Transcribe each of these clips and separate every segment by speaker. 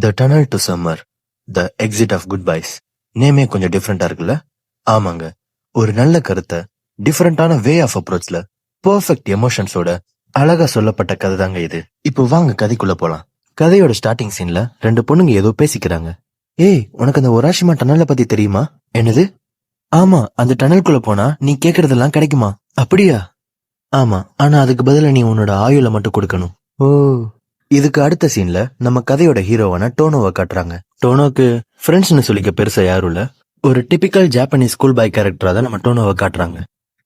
Speaker 1: The tunnel to summer, the exit of goodbyes. நேமே கொஞ்சம் டிஃப்ரெண்டா இருக்குல்ல? ஆமாங்க, ஒரு நல்ல கருத்தை டிஃப்ரெண்டான வே ஆஃப் அப்ரோச்ல பெர்ஃபெக்ட் எமோஷன்ஸோட அழகா சொல்லப்பட்ட கதை தாங்க இது. இப்போ வாங்க கதைக்குள்ள போலாம். கதையோட ஸ்டார்டிங் சீன்ல ரெண்டு பொண்ணுங்க ஏதோ பேசிக்கிறாங்க. ஏய், உனக்கு அந்த ஒராஷிமா டனலை பத்தி தெரியுமா? என்னது? ஆமா, அந்த டனலுக்குள்ள போனா நீ கேக்குறதெல்லாம் கிடைக்குமா? அப்படியா? ஆமா, ஆனா அதுக்கு பதிலா நீ உன்னோட ஆயுள மட்டும் கொடுக்கணும். ஓ. இதுக்கு அடுத்த சீன்ல நம்ம கதையோட ஹீரோவான டோனோவை காட்டுறாங்க. டோனோக்கு ஃப்ரெண்ட்ஸ்னு சொல்லிக்க பெருசா யாரும் இல்ல. ஒரு டிபிக்கல் ஜாப்பனீஸ் ஸ்கூல் பாய் கேரக்டரா தான் நம்ம டோனோவை காட்டுறாங்க.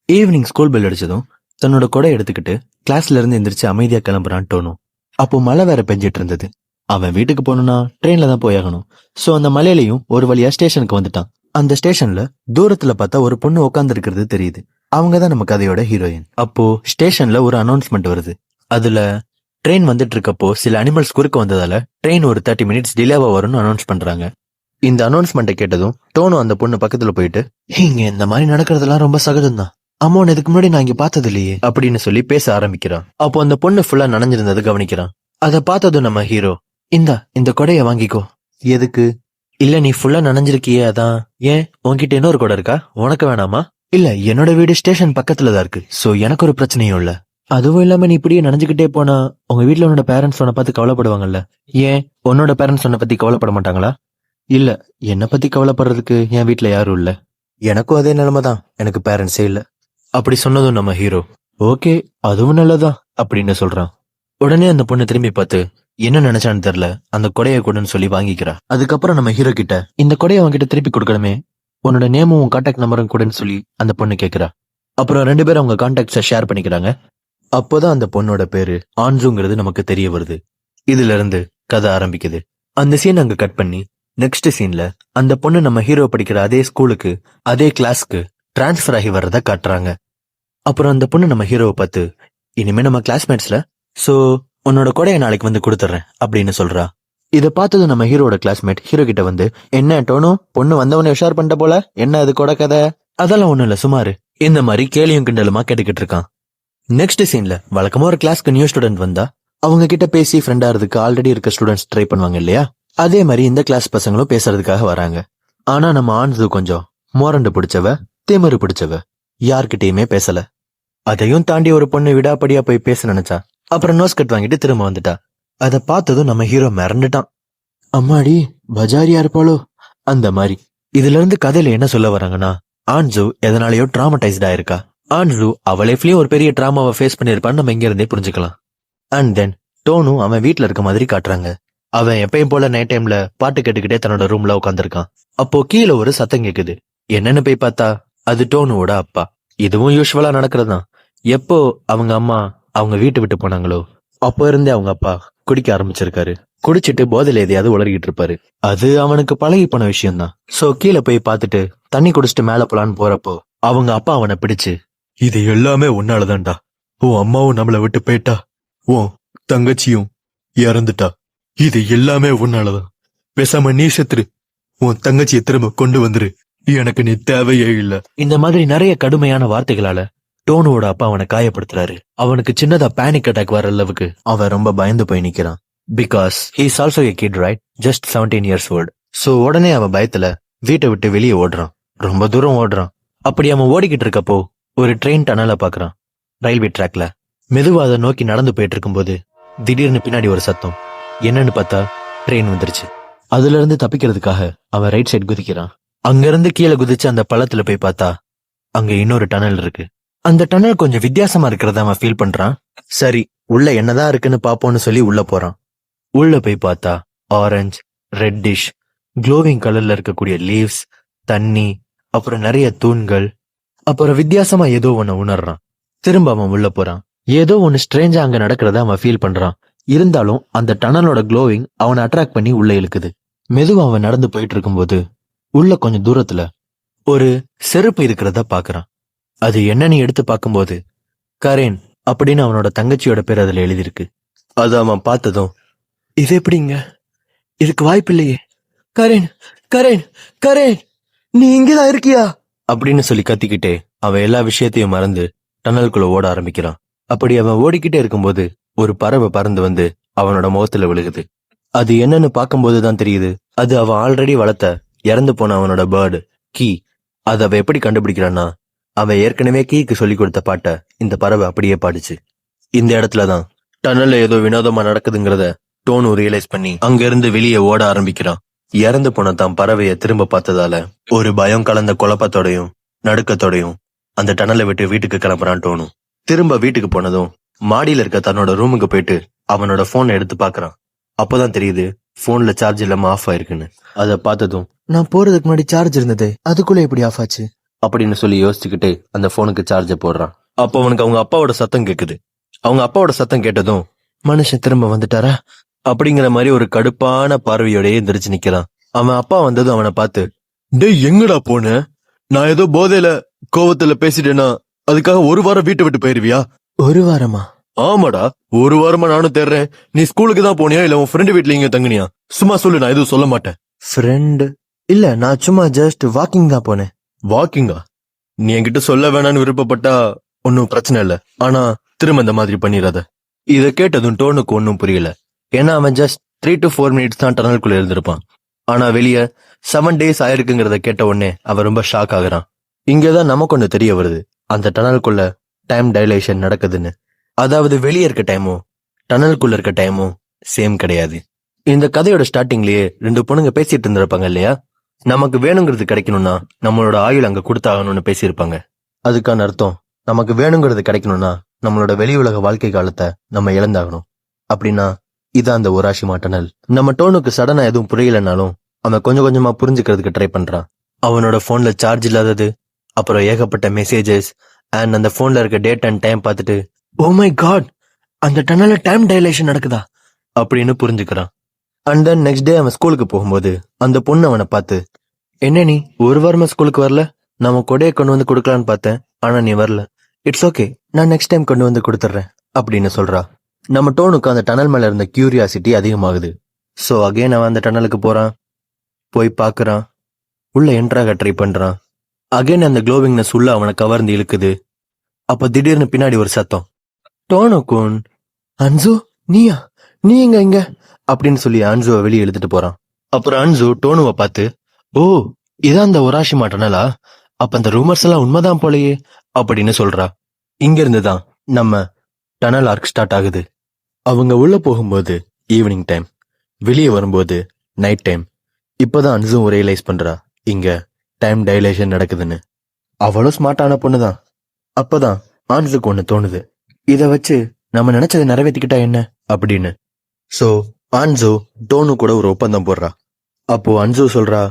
Speaker 1: ஈவினிங் ஸ்கூல் பெல் அடிச்சதும் தன்னோட கொடை எடுத்துக்கிட்டு கிளாஸ்ல இருந்து எந்திரிச்சு அமைதியா கிளம்புறான் டோனோ. அப்போ மழை வேற பெஞ்சிட்டு இருந்தது. அவன் வீட்டுக்கு போகணும்னா ட்ரெயின்ல தான் போயாகணும். சோ அந்த மலையிலையும் ஒரு வழியா ஸ்டேஷனுக்கு வந்துட்டான். அந்த ஸ்டேஷன்ல தூரத்துல பார்த்தா ஒரு பொண்ணு உட்கார்ந்து இருக்கிறது தெரியுது. அவங்கதான் நம்ம கதையோட ஹீரோயின். அப்போ ஸ்டேஷன்ல ஒரு அனௌன்ஸ்மெண்ட் வருது. அதுல ட்ரெயின் வந்துட்டு இருக்கப்போ சில அனிமல்ஸ் குறுக்க வந்ததால ட்ரெயின் ஒரு 30 மினிட்ஸ் டிலேவா வரும்னு அனௌன்ஸ் பண்றாங்க. இந்த அனௌன்ஸ்மெண்ட்டை கேட்டதும் டோனோ அந்த பொண்ணு பக்கத்துல போயிட்டு, இங்க இந்த மாதிரி நடக்கிறதெல்லாம் ரொம்ப சகஜம் தான், அம்மான் இதுக்கு முன்னாடி நான் இங்க பார்த்தது இல்லையே அப்படின்னு சொல்லி பேச ஆரம்பிக்கிறான். அப்போ அந்த பொண்ணு ஃபுல்லா நனைஞ்சிருந்தது கவனிக்கிறான். அதை பார்த்ததும் நம்ம ஹீரோ, இந்த கொடையை வாங்கிக்கோ. எதுக்கு? இல்ல நீ ஃபுல்லா நனைஞ்சிருக்கியே அதான். ஏன் உன்கிட்ட இன்னொரு கொடை இருக்கா? உனக்கு வேணாமா? இல்ல, என்னோட வீடு ஸ்டேஷன் பக்கத்துல தான் இருக்கு, சோ எனக்கு ஒரு பிரச்சனையும் இல்ல. அதுவும் இல்லாம நீ இப்படியே நனைஞ்சுக்கிட்டே போனா உங்க வீட்டுல உன்னோட பேரண்ட்ஸ் உன்னை பார்த்து கவலைப்படுவாங்கல்ல. ஏன் உன்னோட பேரண்ட்ஸ் உன்னை பத்தி கவலைப்பட மாட்டாங்களா? இல்ல, என்னை பத்தி கவலைப்படுறதுக்கு என் வீட்டுல யாரும் இல்ல. எனக்கும் அதே நிலைமை தான், எனக்கு பேரண்ட்ஸே இல்ல. அப்படி சொன்னதும் நம்ம ஹீரோ, ஓகே அதுவும் நல்லதான் அப்படின்னு சொல்றான். உடனே அந்த பொண்ணு திரும்பி பார்த்து என்ன நினைச்சான்னு தெரியல, அந்த கொடையை கொடுன்னு சொல்லி வாங்கிக்கிறா. அதுக்கப்புறம் நம்ம ஹீரோ கிட்ட இந்த கொடையை அவன்கிட்ட திருப்பி கொடுக்கணுமே, உன்னோட நேமும் உன் கான்டாக்ட் நம்பரும் கொடுன்னு சொல்லி அந்த பொண்ணு கேக்குறா. அப்புறம் ரெண்டு பேரும் அவங்க கான்டாக்ட்ஸை ஷேர் பண்ணிக்கிறாங்க. அப்போதான் அந்த பொண்ணோட பேரு ஆன்ஜுங்கிறது நமக்கு தெரிய வருது. இதுல இருந்து கதை ஆரம்பிக்குது. அந்த சீன் அங்க கட் பண்ணி நெக்ஸ்ட் சீன்ல அந்த பொண்ணு நம்ம ஹீரோ படிக்கிற அதே ஸ்கூலுக்கு அதே கிளாஸ்க்கு டிரான்ஸ்பர் ஆகி வர்றத காட்டுறாங்க. அப்புறம் அந்த பொண்ணு நம்ம ஹீரோவை பார்த்து, இனிமே நம்ம கிளாஸ்மேட்ஸ்ல, சோ உன்னோட கொடையை நாளைக்கு வந்து கொடுத்துறேன் அப்படின்னு சொல்றா. இதை பார்த்தது நம்ம ஹீரோட கிளாஸ்மேட் ஹீரோ கிட்ட வந்து, என்ன டோனோ, பொண்ணு வந்தவனே உஷார் பண்ணிட்ட போல, என்ன அது கொடை கதை? அதெல்லாம் ஒண்ணும் இல்ல, சுமாரு. இந்த மாதிரி கேலியும் கிண்டலுமா கேட்டுக்கிட்டு இருக்கான். நெக்ஸ்ட் சீன்ல வழக்கமா ஒரு கிளாஸ்க்கு நியூ ஸ்டூடெண்ட் வந்தா அவங்க கிட்ட பேசி ஃப்ரெண்ட் ஆறதுக்கு ஆல்ரெடி இருக்க ஸ்டூடெண்ட்ஸ் ட்ரை பண்ணுவாங்க இல்லையா? அதே மாதிரி இந்த கிளாஸ் பசங்களும் பேசுறதுக்காக வராங்க. ஆனா நம்ம ஆன்சு கொஞ்சம் மோரண்டு பிடிச்சவ, திமிரு பிடிச்சவ, யார்கிட்டயுமே பேசல. அதையும் தாண்டி ஒரு பொண்ணு விடாப்படியா போய் பேச நினைச்சா. அப்புறம் நோஸ் கட் வாங்கிட்டு திரும்ப வந்துட்டா. அதை பார்த்ததும் நம்ம ஹீரோ மிரண்டுட்டான். அம்மாடி, பஜாரியா இருப்பாளோ அந்த மாதிரி. இதுல இருந்து கதையில என்ன சொல்ல வராங்கன்னா, ஆன்சு எதனாலயோ டிராமடைஸ்டா இருக்கா. ஆன்சு அவ லைஃப்லயும் ஒரு பெரிய டிராமாவை ஃபேஸ் பண்ணிருப்பான்னு நம்ம இங்க இருந்தே புரிஞ்சுக்கலாம். அண்ட் தென் டோனு அவன் வீட்டுல இருக்க மாதிரி காட்டுறாங்க. அவன் எப்பயும் போல நைட் டைம்ல பாட்டு கேட்டுக்கிட்டே தன்னோட ரூம்ல உட்காந்துருக்கான். அப்போ கீழே ஒரு சத்தம் கேக்குது. என்னன்னு போய் பார்த்தா அது டோனுவோட அப்பா. இதுவும் யூஸ்வலா நடக்கிறதுதான். எப்போ அவங்க அம்மா அவங்க வீட்டு விட்டு போனாங்களோ அப்போ இருந்தே அவங்க அப்பா குடிக்க ஆரம்பிச்சிருக்காரு. குடிச்சிட்டு போதையில எதையாவது உளறிக்கிட்டு இருப்பாரு. அது அவனுக்கு பழகி போன விஷயம் தான். சோ கீழே போய் பார்த்துட்டு தண்ணி குடிச்சிட்டு மேல போலான்னு போறப்போ அவங்க அப்பா அவனை பிடிச்சு, இது எல்லாமே உன்னாலதான்டா, உன் அம்மாவும் நம்மளை விட்டு போயிட்டா, உன் தங்கச்சியும் இறந்துட்டா, இது எல்லாமே உன்னாலதான், பேசாம நீ செத்துரு, உன் தங்கச்சியை திரும்ப கொண்டு வந்துரு, எனக்கு நீ தேவையே இல்ல. இந்த மாதிரி நிறைய கடுமையான வார்த்தைகளால டோனுவோட அப்பா அவனை காயப்படுத்துறாரு. அவனுக்கு சின்னதா பேனிக் அட்டாக் வர அளவுக்கு அவன் ரொம்ப பயந்து போய் நிக்கிறான். Because he is also a kit, right? Just 17 years old. So உடனே அவன் பயத்துல வீட்டை விட்டு வெளியே ஓடுறான். ரொம்ப தூரம் ஓடுறான். அப்படி அவன் ஓடிக்கிட்டு இருக்கப்போ ஒரு ட்ரெயின் டனலை பாக்குறான். ரயில்வே ட்ராக்ல மெதுவா அதை நோக்கி நடந்து போயிட்டு இருக்கும்போது திடீர்னு பின்னாடி ஒரு சத்தம். என்னன்னு பார்த்தா ட்ரெயின் வந்துருச்சு. அதுல இருந்து தப்பிக்கிறதுக்காக அவன் ரைட் சைடு குதிக்கிறான். அங்க இருந்து கீழே குதிச்சு அந்த பள்ளத்துல போய் பார்த்தா அங்க இன்னொரு டனல் இருக்கு. அந்த டனல் கொஞ்சம் வித்தியாசமா இருக்கிறத அவன் ஃபீல் பண்றான். சரி, உள்ள என்னதான் இருக்குன்னு பாப்போம்னு சொல்லி உள்ள போறான். உள்ள போய் பார்த்தா ஆரஞ்சு, ரெட்டிஷ், க்ளோவிங் கலர்ல இருக்கக்கூடிய லீவ்ஸ், தண்ணி, அப்புறம் நிறைய தூண்கள், அப்புறம் வித்தியாசமா ஏதோ ஒண்ணு உணர்றான். திரும்ப அவன் உள்ள போறான். ஏதோ ஒன்னு ஸ்ட்ரேஞ்சா அங்க நடக்கிறத அவன் ஃபீல் பண்றான். இருந்தாலும் அந்த டனலோட க்ளோவிங் அவனை அட்ராக்ட் பண்ணி உள்ள இழுக்குது. மெதுவா அவன் நடந்து போயிட்டு இருக்கும்போது உள்ள கொஞ்சம் தூரத்துல ஒரு செருப்பு இருக்கிறத பாக்குறான். அது என்னன்னு எடுத்து பார்க்கும்போது கரேன் அப்படின்னு அவனோட தங்கச்சியோட பேர் அதுல எழுதியிருக்கு. அது அவன் பார்த்ததும், இது எப்படிங்க, இதுக்கு வாய்ப்பு இல்லையே, கரேன் கரேன் கரேன் நீ இங்கதான் இருக்கியா அப்படின்னு சொல்லி கத்திக்கிட்டே அவன் எல்லா விஷயத்தையும் மறந்து டனலுக்குள்ள ஓட ஆரம்பிக்கிறான். அப்படி அவன் ஓடிக்கிட்டே இருக்கும்போது ஒரு பறவை பறந்து வந்து அவனோட முகத்துல விழுகுது. அது என்னன்னு பார்க்கும்போதுதான் தெரியுது, அது அவன் ஆல்ரெடி வளர்த்த இறந்து போன அவனோட பேர்டு கீ. அதை அவ எப்படி கண்டுபிடிக்கிறான்னா, அவன் ஏற்கனவே கீக்கு சொல்லி கொடுத்த பாட்டை இந்த பறவை அப்படியே பாடிச்சு. இந்த இடத்துலதான் டனல்ல ஏதோ வினோதமா நடக்குதுங்கிறத டோனு ரியலைஸ் பண்ணி அங்க இருந்து வெளியே ஓட ஆரம்பிக்கிறான். இறந்து போன தான் பறவைய திரும்ப பார்த்ததால ஒரு பயம் கலந்த குழப்பத்தோடையும் நடுக்கத்தோடையும் அந்த டனலை விட்டு வீட்டுக்கு கிளம்புறான் டோனு. திரும்ப வீட்டுக்கு போனதும் மாடியில இருக்க தன்னோட ரூமுக்கு போயிட்டு அவனோட போனை எடுத்து பாக்குறான். அப்பதான் தெரியுது போன்ல சார்ஜ் இல்லாம ஆஃப் ஆயிருக்குன்னு. அதை பார்த்ததும், நான் போறதுக்கு முன்னாடி சார்ஜ் இருந்தது, அதுக்குள்ள எப்படி ஆஃப் ஆச்சு அப்படின்னு சொல்லி யோசிச்சுக்கிட்டு அந்த போனுக்கு சார்ஜ போடுறான். அப்போ அவனுக்கு அவங்க அப்பாவோட சத்தம் கேக்குது. அவங்க அப்பாவோட சத்தம் கேட்டதும், மனுஷன் திரும்ப வந்துட்டாரா அப்படிங்கிற மாதிரி ஒரு கடுப்பான பார்வையோடய எந்திரிச்சு நிக்கிறான். அவன் அப்பா வந்ததும் அவனை பார்த்து, டேய் எங்கடா போன? நான் ஏதோ போதையில கோவத்துல பேசிட்டேன்னா அதுக்காக ஒரு வாரம் வீட்டை விட்டு போயிருவியா? ஒரு வாரமா? ஆமாடா, ஒரு வாரமா நானும் தேடுறேன். நீ ஸ்கூலுக்கு தான் போனியா இல்ல உன் ஃப்ரெண்டு வீட்ல இங்க தங்குனியா? சும்மா சொல்லு, நான் எதுவும் சொல்ல மாட்டேன். ஃப்ரெண்டு இல்ல, நான் சும்மா ஜஸ்ட் வாக்கிங் தான் போனேன். வாக்கிங்கா? நீ என்கிட்ட சொல்ல வேணான்னு விருப்பப்பட்டா ஒன்னும் பிரச்சனை இல்ல, ஆனா திரும்ப இந்த மாதிரி பண்ணிடாத. இத கேட்டதும் டோனுக்கு ஒன்னும் புரியல. ஏன்னா அவன் ஜஸ்ட் 3 to 4 minutes தான் டனலுக்குள்ள இருந்திருப்பான். ஆனா வெளியே 7 days ஆயிருக்குங்கிறத கேட்ட உடனே அவன் ரொம்ப ஷாக் ஆகுறான். இங்கதான் நமக்கு ஒண்ணு தெரிய வருது, அந்த டனலுக்குள்ள டைம் டைலேஷன் நடக்குதுன்னு. அதாவது வெளியே இருக்க டைமும் டனலுக்குள்ள இருக்க டைமும் சேம் கிடையாது. இந்த கதையோட ஸ்டார்டிங்லயே 2 பொண்ணுங்க பேசிட்டு இருந்திருப்பாங்க இல்லையா, நமக்கு வேணுங்கிறது கிடைக்கணும்னா நம்மளோட ஆயுள் அங்க கொடுத்தாகணும்னு பேசியிருப்பாங்க. அதுக்கான அர்த்தம், நமக்கு வேணுங்கிறது கிடைக்கணும்னா நம்மளோட வெளி உலக வாழ்க்கை காலத்தை நம்ம இழந்தாகணும். அப்படின்னா இதான் அந்த ஒராஷிமா டனல். நம்ம டோனுக்கு சடனா எதுவும் புரியலனாலும் அவன் கொஞ்சம் கொஞ்சமா புரிஞ்சுக்கிறதுக்கு ட்ரை பண்றான். அவனோட போன்ல சார்ஜ் இல்லாதது, அப்புறம் ஏகப்பட்ட மெசேஜஸ் அண்ட் அந்த போன்ல இருக்க டேட் அண்ட் டைம் பார்த்துட்டு, ஓ மை காட், அந்த டனல்ல டைம் டைலேஷன் நடக்குதா அப்படின்னு புரிஞ்சுக்கிறான். அண்ட் தென் நெக்ஸ்ட் டே அவன் ஸ்கூலுக்கு போகும்போது அந்த பொண்ணு அவனை பார்த்து, என்ன நீ ஒரு வாரமா ஸ்கூலுக்கு வரல? நம்ம கொடையை கொண்டு வந்து கொடுக்கலான்னு பார்த்தேன், ஆனா நீ வரல. இட்ஸ் ஓகே, நான் நெக்ஸ்ட் டைம் கொண்டு வந்து கொடுத்துட்றேன் அப்படின்னு சொல்றா. நம்ம டோனுக்கு அந்த டனல் மேல இருந்த கியூரியாசிட்டி அதிகமாகுது. சோ அகைன் அவன் அந்த டனலுக்கு போறான், போய் பாக்குறான், உள்ள என்ட்ராக ட்ரை பண்றான். அகைன் அந்த க்ளோவிங்னஸ் உள்ள அவனை கவர்ந்து இழுக்குது. அப்ப திடீர்னு பின்னாடி ஒரு சத்தம், டோனுக்குன், அன்சு நீயா, நீ இங்க அப்படின்னு சொல்லி அன்சுவை வெளியே இழுத்துட்டு போறான். அப்புறம் அன்சு டோனுவை பார்த்து, ஓ இதான் அந்த ஒராஷிமா டனலா, அப்ப அந்த ரூமர்ஸ் எல்லாம் உண்மைதான் போலயே அப்படின்னு சொல்றா. இங்க இருந்துதான் நம்ம டனல் ஆர்க் ஸ்டார்ட் ஆகுது. அவங்க உள்ள போகும்போது ஈவினிங் டைம், வெளியே வரும்போது நைட் டைம். இப்பதான் அன்சும் ரியலைஸ் பண்றா இங்க டைம் டைலேஷன் நடக்குதுன்னு. அவ்வளவு ஸ்மார்ட்டான பொண்ணுதான். அப்பதான் ஆன்சுக்கு ஒண்ணு தோணுது, இத வச்சு நம்ம நினைச்சதை நிறைவேற்றிக்கிட்டா என்ன அப்படின்னு. சோ ஆன்சு டோனு கூட ஒரு ஒப்பந்தம் போடுறா. அப்போ அன்சு சொல்றா,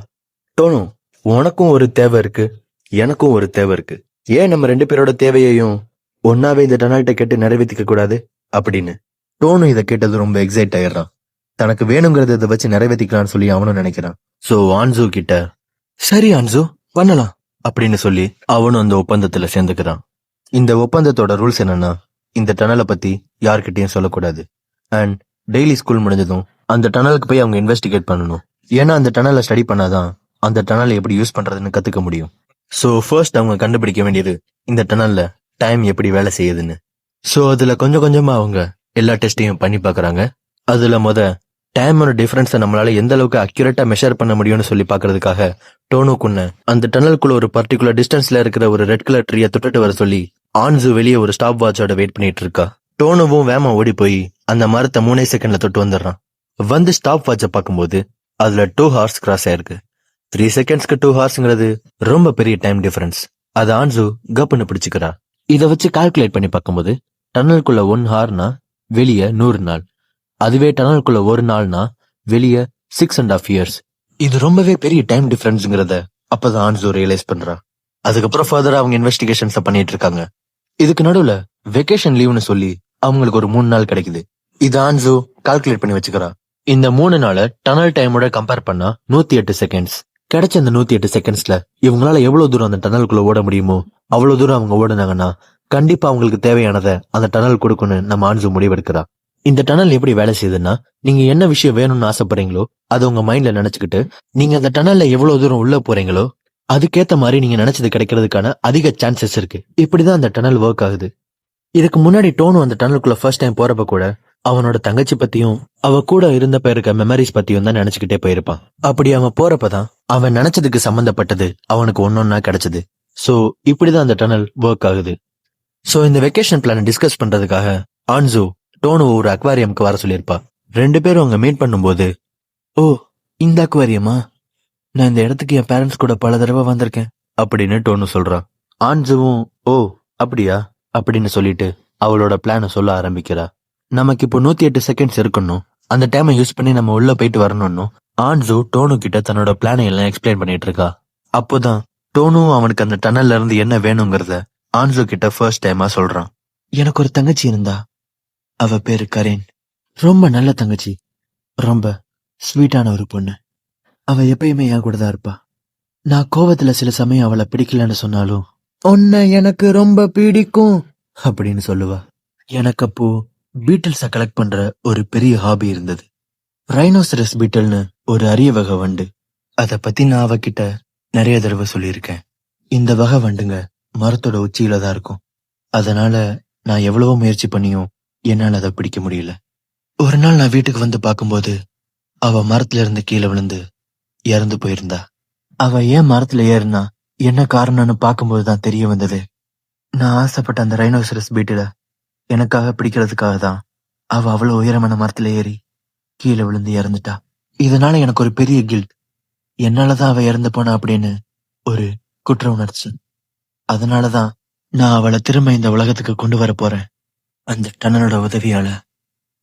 Speaker 1: டோனு உனக்கும் ஒரு தேவை இருக்கு, எனக்கும் ஒரு தேவை இருக்கு. ஏன் நம்ம 2 பேரோட தேவையையும் ஒன்னாவே இந்த டனல்ட்ட கேட்டு நிறைவேற்றிக்க கூடாது அப்படின்னு. டோனு இதை கேட்டது ரொம்ப எக்ஸைட் ஆயிடுறான். தனக்கு வேணுங்கிறத இதை வச்சு நிறைவேற்றிக்கலாம்னு சொல்லி அவனும் நினைக்கிறான். சோ ஆன்சு கிட்ட, சரி ஆன்சு பண்ணலாம் அப்படின்னு சொல்லி அவனும் அந்த ஒப்பந்தத்துல சேர்ந்துக்கிறான். இந்த ஒப்பந்தத்தோட ரூல்ஸ் என்னன்னா, இந்த டனலை பத்தி யார்கிட்டயும் சொல்லக்கூடாது. அண்ட் டெய்லி ஸ்கூல் முடிஞ்சதும் அந்த டனலுக்கு போய் அவங்க இன்வெஸ்டிகேட் பண்ணணும். ஏன்னா அந்த டனலை ஸ்டடி பண்ணாதான் அந்த டனலை எப்படி யூஸ் பண்றதுன்னு கத்துக்க முடியும். சோ ஃபர்ஸ்ட் அவங்க கண்டுபிடிக்க வேண்டியது இந்த டனல்ல டைம் எப்படி வேலை செய்யுதுன்னு. சோ அதுல கொஞ்சம் கொஞ்சமா அவங்க எல்லா டெஸ்டையும் பண்ணி பாக்குறாங்க. அதுல டைமோட டிஃபரன்ஸை நம்மளால எந்த அளவுக்கு அக்யூரேட்டா மெஷர் பண்ண முடியும்னு சொல்லி பாக்குறதுக்காக டோனுக்குன்னு அந்த டனலுக்குள்ள ஒரு பர்டிகுலர் டிஸ்டன்ஸ்ல இருக்கிற ஒரு ரெட் கலர் ட்ரீயை தொட்டுட்டு வர சொல்லி ஆன்சு வெளியே ஒரு ஸ்டாப் வாட்சோட வெயிட் பண்ணிட்டு இருக்கா. டோனுவும் வேமா ஓடி போய் அந்த மரத்தை 3 செகண்ட்ல தொட்டு வந்துடுறான். வந்து ஸ்டாப் வாட்சை பார்க்கும்போது அதுல 2 hours கிராஸ் ஆயிருக்கு. 3 செகண்ட்ஸ்க்கு 2 hours ரொம்ப பெரிய டைம் டிஃபரன்ஸ். அது ஆன்சு கப்புன்னு பிடிச்சுக்கிறா. இதை வச்சு கால்குலேட் பண்ணி பார்க்கும்போது டனலுக்குள்ள 1 hourனா வெளியே 100 நாள், அதுவே டனலுக்குள்ள 1 நாள்னா வெளியே 6.5 years. இது ரொம்பவே பெரிய டைம் டிஃபரன்ஸ்ங்கிறத அப்பதான் ஆன்சு ரியலைஸ் பண்றா. அதுக்கப்புறம் ஃபர்தரா அவங்க இன்வெஸ்டிகேஷன்ஸ் பண்ணிட்டு இருக்காங்க. இதுக்கு நடுவுல வெக்கேஷன் லீவ்னு சொல்லி அவங்களுக்கு ஒரு 3 நாள் கிடைக்குது. இது ஆன்சு கால்குலேட் பண்ணி வச்சுக்கிறா. இந்த 3 நாளை டனல் டைமோட கம்பேர் பண்ணா 108 செகண்ட்ஸ். கிடைச்ச அந்த 108 செகண்ட்ஸ்ல இவங்களால எவ்வளவு தூரம் அந்த டனலுக்குள்ள ஓட முடியுமோ அவ்வளவு தூரம் அவங்க ஓடுனாங்கன்னா கண்டிப்பா அவங்களுக்கு தேவையானதை அந்த டனல் கொடுக்குன்னு நம்ம ஆன்சு முடிவெடுக்கிறா. இந்த டனல் எப்படி வேலை செய்யுதுன்னா, நீங்க என்ன விஷயம் வேணும்னு ஆசைப்படுறீங்களோ அதை உங்க மைண்ட்ல நினைச்சுக்கிட்டு நீங்க அந்த டனல்ல எவ்வளவு தூரம் உள்ள போறீங்களோ அதுக்கேத்த மாதிரி நீங்க நினைச்சது கிடைக்கிறதுக்கான அதிக சான்சஸ் இருக்கு. இப்படிதான் அந்த டனல் ஒர்க் ஆகுது. இதுக்கு முன்னாடி டோனு அந்த டனலுக்குள்ள ஃபர்ஸ்ட் டைம் போறப்ப கூட அவனோட தங்கச்சி பத்தியும் அவ கூட இருந்தப்ப இருக்க மெமரிஸ் பத்தியும் தான் நினைச்சுக்கிட்டே போயிருப்பான். அப்படி அவன் போறப்பதான் அவன் நினைச்சதுக்கு சம்பந்தப்பட்டது அவனுக்கு ஒன்னொன்னா கிடைச்சது. சோ இப்படிதான் அந்த டனல் ஒர்க் ஆகுது. சோ இந்த வெக்கேஷன் பிளான டிஸ்கஸ் பண்றதுக்காக ஆன்சு டோனு ஒரு அக்வாரியம்க்கு வர சொல்லியிருப்பா. 2 பேரும் அங்க மீட் பண்ணும்போது, ஓ இந்த அக்வாரியமா, நான் இந்த இடத்துக்கு என் பேரண்ட்ஸ் கூட பல தடவை வந்திருக்கேன் அப்படின்னு டோனு சொல்றான். ஆன்சுவும் ஓ அப்படியா அப்படின்னு சொல்லிட்டு அவளோட பிளான சொல்ல ஆரம்பிக்கிறா. நமக்கு இப்போ 108 செகண்ட்ஸ் இருக்கணும், அந்த டைமை யூஸ் பண்ணி நம்ம உள்ள போயிட்டு வரணும்னு ஆன்சு டோனு கிட்ட தன்னோட பிளானை எல்லாம் எக்ஸ்பிளைன் பண்ணிட்டு இருக்கா. அப்போதான் டோனு அவனுக்கு அந்த டனல்ல இருந்து என்ன வேணுங்கிறத ஆன்சு கிட்ட ஃபர்ஸ்ட் டைமா சொல்றான். எனக்கு ஒரு தங்கச்சி இருந்தா, அவ பேரு கரேன். ரொம்ப நல்ல தங்கச்சி, ரொம்ப ஸ்வீட்டான ஒரு பொண்ணு. அவ எப்பயுமே என் கூட தான் இருப்பா. நான் கோவத்துல சில சமயம் அவளை பிடிக்கலன்னு சொன்னாலும், உன்னை எனக்கு ரொம்ப பிடிக்கும் அப்படின்னு சொல்லுவா. எனக்கு அப்போ பீட்டில்ஸ கலெக்ட் பண்ற ஒரு பெரிய ஹாபி இருந்தது. ரைனோசரஸ் பீட்டல்னு ஒரு அரிய வகை வண்டு. அத பத்தி நான் அவகிட்ட நிறைய தடவை சொல்லியிருக்கேன். இந்த வகை வண்டுங்க மரத்தோட உச்சியில தான் இருக்கும். அதனால நான் எவ்வளவோ முயற்சி பண்ணியும் என்னால அதை பிடிக்க முடியல. ஒரு நாள் நான் வீட்டுக்கு வந்து பார்க்கும்போது அவ மரத்துல இருந்து கீழே விழுந்து இறந்து போயிருந்தா. அவ ஏன் மரத்துல ஏறுனா என்ன காரணம்னு பார்க்கும்போதுதான் தெரிய வந்தது, நான் ஆசைப்பட்ட அந்த ரைனோசரஸ் பீட்டில எனக்காக பிடிக்கிறதுக்காக தான் அவ அவ்வளவு உயரமான மரத்துல ஏறி கீழே விழுந்து இறந்துட்டா. இதனால எனக்கு ஒரு பெரிய கில்ட், என்னாலதான் அவ இறந்து போனா அப்படின்னு ஒரு குற்ற உணர்ச்சி. அதனாலதான் நான் அவளை திரும்ப இந்த உலகத்துக்கு கொண்டு வர போறேன், அந்த டனலோட உதவியால.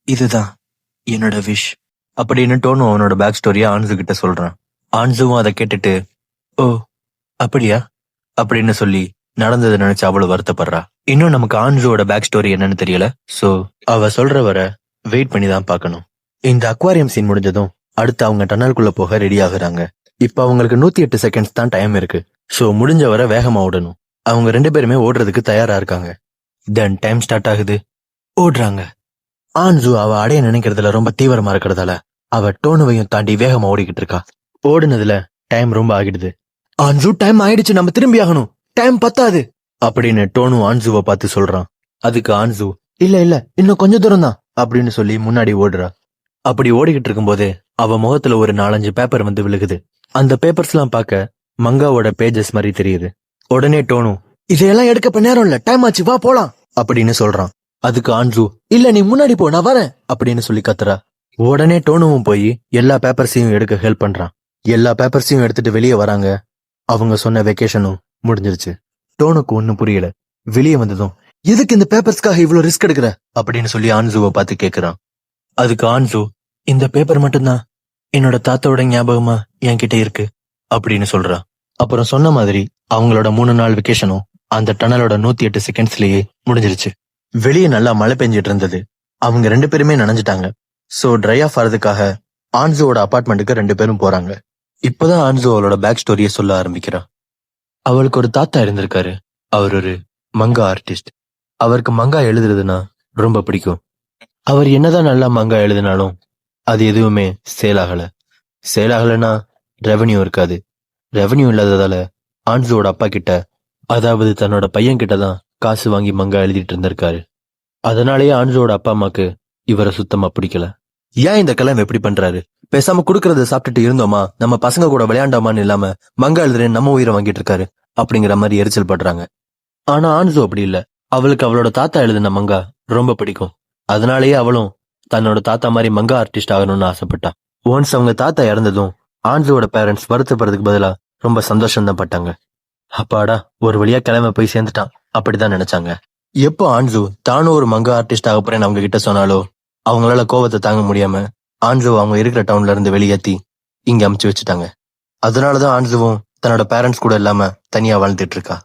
Speaker 1: இதுதான் என்னோட விஷ் அப்படின்னு டோனு அவனோட பேக் ஸ்டோரியா ஆன்சு கிட்ட சொல்றான். ஆன்சுவும் அதை கேட்டுட்டு ஓ அப்படியா அப்படின்னு சொல்லி நடந்ததை நினைச்சு அவ்வளவு வருத்தப்படுறா. இன்னும் நமக்கு ஆன்சுவோட பேக் ஸ்டோரி என்னன்னு தெரியல. சோ அவ சொல்ற வர வெயிட் பண்ணி தான் பார்க்கணும். இந்த அக்வாரியம் சீன் முடிஞ்சதும் அடுத்து அவங்க டனலுக்குள்ள போக ரெடி ஆகுறாங்க. இப்ப அவங்களுக்கு 108 செகண்ட்ஸ் தான் டைம் இருக்கு. சோ முடிஞ்ச வர வேகமா ஓடணும். அவங்க 2 பேருமே ஓடுறதுக்கு தயாரா இருக்காங்க. தென் டைம் ஸ்டார்ட் ஆகுது. ஓடுறாங்க. ஆன்சு அவ அடைய நினைக்கிறதுல ரொம்ப தீவிரமா இருக்கிறதால அவ டோனுவையும் தாண்டி வேகமா ஓடிக்கிட்டு இருக்கா. ஓடுனதுல டைம் ரொம்ப ஆகிடுது. ஆன்சு டைம் ஆயிடுச்சு, நம்ம திரும்பி ஆகணும், டைம் பத்தாது அப்படின்னு டோனு ஆன்சுவை பார்த்து சொல்றான். அதுக்கு ஆன்சு இல்ல இல்ல இன்னும் கொஞ்ச தூரம் தான் அப்படின்னு சொல்லி முன்னாடி ஓடுறா. அப்படி ஓடிக்கிட்டு இருக்கும்போதே அவ முகத்துல ஒரு 4-5 பேப்பர் வந்து விழுகுது. அந்த பேப்பர்ஸ் எல்லாம் பார்க்க மங்காவோட பேஜஸ் மாதிரி தெரியுது. உடனே டோனு இதையெல்லாம் எடுக்க நேரம் இல்ல, டைம் ஆச்சு, வா போலாம் அப்படின்னு சொல்றான். அதுக்கு ஆன்சு இல்ல நீ முன்னாடி போ, நான் வரேன் அப்படின்னு சொல்லி கத்துறா. உடனே டோனுவும் போய் எல்லா பேப்பர்ஸையும் எடுக்க ஹெல்ப் பண்றான். எல்லா பேப்பர்ஸையும் எடுத்துட்டு வெளியே வராங்க. அவங்க சொன்ன வெக்கேஷனும் முடிஞ்சிருச்சு. டோனுக்கு ஒன்னும் புரியல. வெளியே வந்ததும் எதுக்கு இந்த பேப்பர்ஸ்க்காக இவ்வளவு ரிஸ்க் எடுக்கிற அப்படின்னு சொல்லி ஆன்சுவை பார்த்து கேக்குறான். அதுக்கு ஆன்சு இந்த பேப்பர் மட்டும்தான் என்னோட தாத்தாவோட ஞாபகமா என்கிட்ட இருக்கு அப்படின்னு சொல்றா. அப்புறம் சொன்ன மாதிரி அவங்களோட 3 நாள் வெக்கேஷனும் அந்த டனலோட 108 செகண்ட்ஸ்லயே முடிஞ்சிருச்சு. வெளியே நல்லா மழை பெஞ்சிட்டு இருந்தது. அவங்க 2 பேருமே நனைஞ்சிட்டாங்க. சோ ட்ரை ஆஃப் ஆறதுக்காக ஆன்சுவோட அபார்ட்மெண்ட்டுக்கு 2 பேரும் போறாங்க. இப்பதான் ஆன்சு அவளோட பேக் ஸ்டோரிய சொல்ல ஆரம்பிக்கிறா. அவளுக்கு ஒரு தாத்தா இருந்திருக்காரு. அவர் ஒரு மங்கா ஆர்டிஸ்ட். அவருக்கு மங்கா எழுதுறதுன்னா ரொம்ப பிடிக்கும். அவர் என்னதான் நல்லா மங்கா எழுதினாலும் அது எதுவுமே சேல் ஆகலைன்னா ரெவன்யூ இருக்காது. ரெவன்யூ இல்லாததால ஆன்சுவோட அப்பா கிட்ட, அதாவது தன்னோட பையன் கிட்டதான் காசு வாங்கி மங்கா எழுதிட்டு இருந்திருக்காரு. அதனாலேயே ஆன்சுவோட அப்பா அம்மாக்கு இவரை சுத்தமா பிடிக்கல. ஏன் இந்த கிழமை எப்படி பண்றாரு, பேசாம குடுக்கறத சாப்பிட்டுட்டு இருந்தோமா, நம்ம பசங்க கூட விளையாண்டோமான்னு இல்லாம மங்கா எழுதுறேன் நம்ம உயிரை வாங்கிட்டு இருக்காரு அப்படிங்கிற மாதிரி எரிச்சல் படுறாங்க. ஆனா ஆன்சு அப்படி இல்ல. அவளுக்கு அவளோட தாத்தா எழுதின மங்கா ரொம்ப பிடிக்கும். அதனாலேயே அவளும் தன்னோட தாத்தா மாதிரி மங்கா ஆர்டிஸ்ட் ஆகணும்னு ஆசைப்பட்டா. ஒன்ஸ் அவங்க தாத்தா இறந்ததும் ஆன்சுவோட பேரண்ட்ஸ் வருத்தப்படுறதுக்கு பதிலா ரொம்ப சந்தோஷம் தான் பட்டாங்க. அப்பாடா ஒரு வழியா கிழமை போய் சேர்ந்துட்டான் அப்படிதான் நினைச்சாங்க. எப்போ ஆன்சு தானும் ஒரு மங்கா ஆர்டிஸ்ட் ஆக போறேன்னு அவங்க கிட்ட சொன்னாலோ அவங்களால கோவத்தை தாங்க முடியாம ஆன்சு அவங்க இருக்கிற டவுன்ல இருந்து வெளியேத்தி இங்க அமுச்சு வச்சுட்டாங்க. அதனாலதான் ஆன்சுவும் தன்னோட பேரண்ட்ஸ் கூட இல்லாம தனியா வாழ்ந்துட்டு இருக்கா.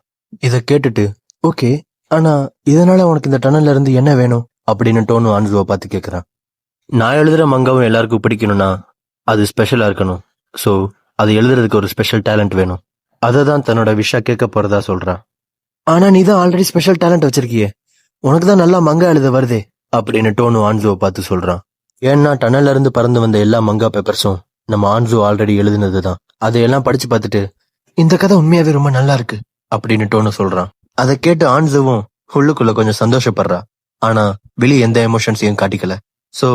Speaker 1: இத கேட்டுட்டு ஓகே, ஆனா இதனால உனக்கு இந்த டனல்ல இருந்து என்ன வேணும் அப்படின்னு டோனு ஆன்சுவை பார்த்து கேக்குறான். நான் எழுதுற மங்காவும் எல்லாருக்கும் பிடிக்கணும்னா அது ஸ்பெஷலா இருக்கணும். சோ அது எழுதுறதுக்கு ஒரு ஸ்பெஷல் டேலண்ட் வேணும். அதை தான் தன்னோட விஷா கேட்க போறதா சொல்றான். ஆனா நீ தான் ஆல்ரெடி ஸ்பெஷல் டேலண்ட் வச்சிருக்கியே, உனக்கு தான் நல்லா மங்கா எழுத வருதே அப்படின்னு டோனு ஆன்சுவை பார்த்து சொல்றான். ஏன்னா டனல்ல இருந்து பறந்து வந்த எல்லா மங்கா பேப்பர்ஸும் நம்ம ஆன்சு ஆல்ரெடி எழுதுனதுதான். அதையெல்லாம் படிச்சு பார்த்துட்டு இந்த கதை உண்மையாவே ரொம்ப நல்லா இருக்கு அப்படின்னு டோனு சொல்றான். அதை கேட்டு ஆன்சுவும் உள்ளுக்குள்ள கொஞ்சம் சந்தோஷப்படுறா. ஆனா வெளியே எந்த எமோஷன்ஸையும் காட்டிக்கல. சோ